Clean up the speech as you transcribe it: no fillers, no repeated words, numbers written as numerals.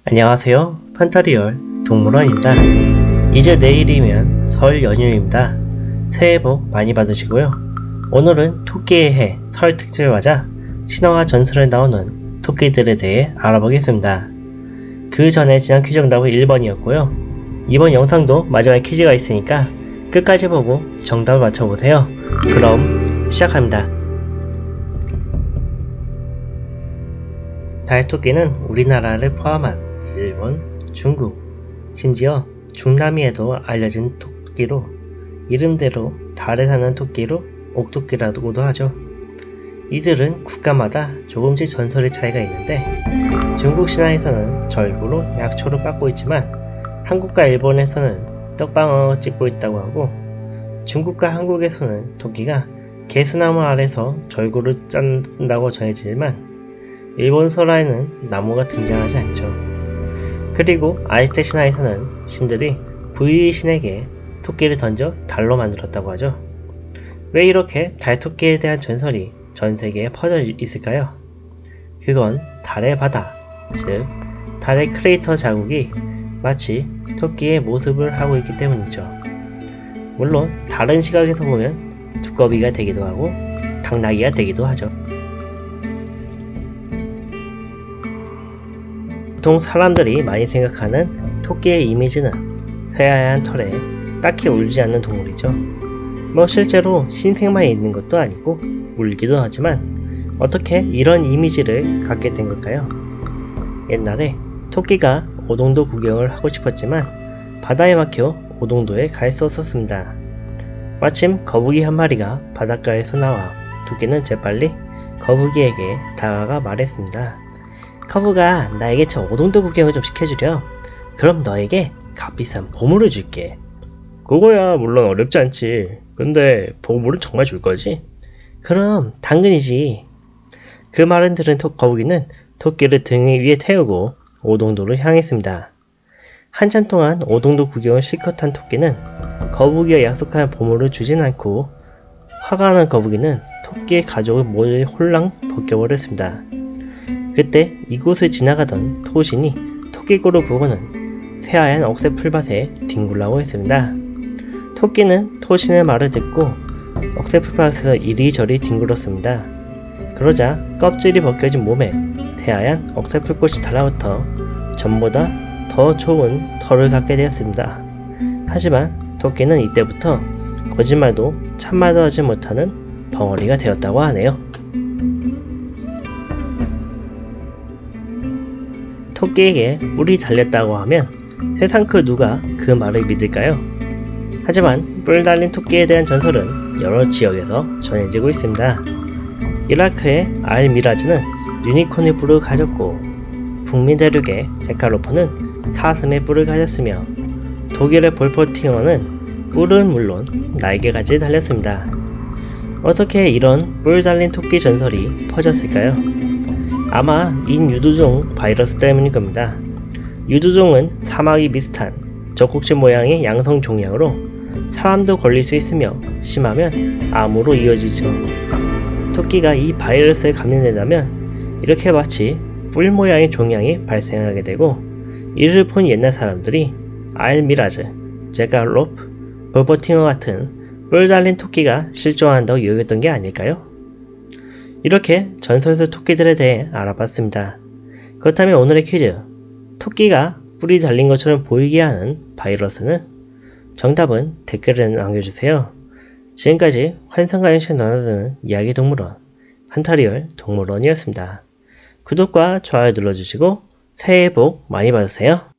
안녕하세요. 판타리얼 동물원입니다. 이제 내일이면 설 연휴입니다. 새해 복 많이 받으시고요. 오늘은 토끼의 해 설 특집을 맞아 신화와 전설에 나오는 토끼들에 대해 알아보겠습니다. 그 전에 지난 퀴즈 정답은 1번이었고요. 이번 영상도 마지막에 퀴즈가 있으니까 끝까지 보고 정답을 맞춰보세요. 그럼 시작합니다. 달토끼는 우리나라를 포함한 일본, 중국, 심지어 중남미에도 알려진 토끼로 이름대로 달에 사는 토끼로 옥토끼라고도 하죠. 이들은 국가마다 조금씩 전설의 차이가 있는데 중국 신화에서는 절구로 약초를 빻고 있지만 한국과 일본에서는 떡방어 찍고 있다고 하고 중국과 한국에서는 토끼가 개수나무 아래서 절구를 짠다고 전해지지만 일본 설화에는 나무가 등장하지 않죠. 그리고 아이테 신화에서는 신들이 부유의 신에게 토끼를 던져 달로 만들었다고 하죠. 왜 이렇게 달토끼에 대한 전설이 전 세계에 퍼져 있을까요? 그건 달의 바다, 즉 달의 크레이터 자국이 마치 토끼의 모습을 하고 있기 때문이죠. 물론 다른 시각에서 보면 두꺼비가 되기도 하고 당나귀가 되기도 하죠. 보통 사람들이 많이 생각하는 토끼의 이미지는 새하얀 털에 딱히 울지 않는 동물이죠. 실제로 신생만 있는 것도 아니고 울기도 하지만 어떻게 이런 이미지를 갖게 된 걸까요? 옛날에 토끼가 오동도 구경을 하고 싶었지만 바다에 막혀 오동도에 갈 수 없었습니다. 마침 거북이 한 마리가 바닷가에서 나와 토끼는 재빨리 거북이에게 다가가 말했습니다. 거북아, 나에게 저 오동도 구경을 좀 시켜주렴. 그럼 너에게 값비싼 보물을 줄게. 그거야 물론 어렵지 않지. 근데 보물은 정말 줄 거지? 그럼 당근이지. 그 말을 들은 거북이는 토끼를 등 위에 태우고 오동도를 향했습니다. 한참 동안 오동도 구경을 실컷 한 토끼는 거북이가 약속한 보물을 주진 않고 화가 난 거북이는 토끼의 가족을 모두 홀랑 벗겨버렸습니다. 그때 이곳을 지나가던 토신이 토끼꼬를 보고는 새하얀 억새 풀밭에 뒹굴라고 했습니다. 토끼는 토신의 말을 듣고 억새 풀밭에서 이리저리 뒹굴었습니다. 그러자 껍질이 벗겨진 몸에 새하얀 억새 풀꽃이 달라붙어 전보다 더 좋은 털을 갖게 되었습니다. 하지만 토끼는 이때부터 거짓말도 참말도 하지 못하는 벙어리가 되었다고 하네요. 토끼에게 뿔이 달렸다고 하면 세상 그 누가 그 말을 믿을까요? 하지만 뿔 달린 토끼에 대한 전설은 여러 지역에서 전해지고 있습니다. 이라크의 알미라즈는 유니콘의 뿔을 가졌고 북미 대륙의 제칼로프는 사슴의 뿔을 가졌으며 독일의 볼포팅어는 뿔은 물론 날개까지 달렸습니다. 어떻게 이런 뿔 달린 토끼 전설이 퍼졌을까요? 아마 인유두종 바이러스 때문일 겁니다. 유두종은 사마귀 비슷한 젖꼭지 모양의 양성 종양으로 사람도 걸릴 수 있으며 심하면 암으로 이어지죠. 토끼가 이 바이러스에 감염된다면 이렇게 마치 뿔 모양의 종양이 발생하게 되고 이를 본 옛날 사람들이 알미라즈, 제갈로프, 볼버팅어 같은 뿔 달린 토끼가 실존한다고 여겼던 게 아닐까요? 이렇게 전설의 토끼들에 대해 알아봤습니다. 그렇다면 오늘의 퀴즈, 토끼가 뿔이 달린 것처럼 보이게 하는 바이러스는? 정답은 댓글에 남겨주세요. 지금까지 환상과 현실을 나눠드는 이야기 동물원 판타리얼 동물원이었습니다. 구독과 좋아요 눌러주시고 새해 복 많이 받으세요.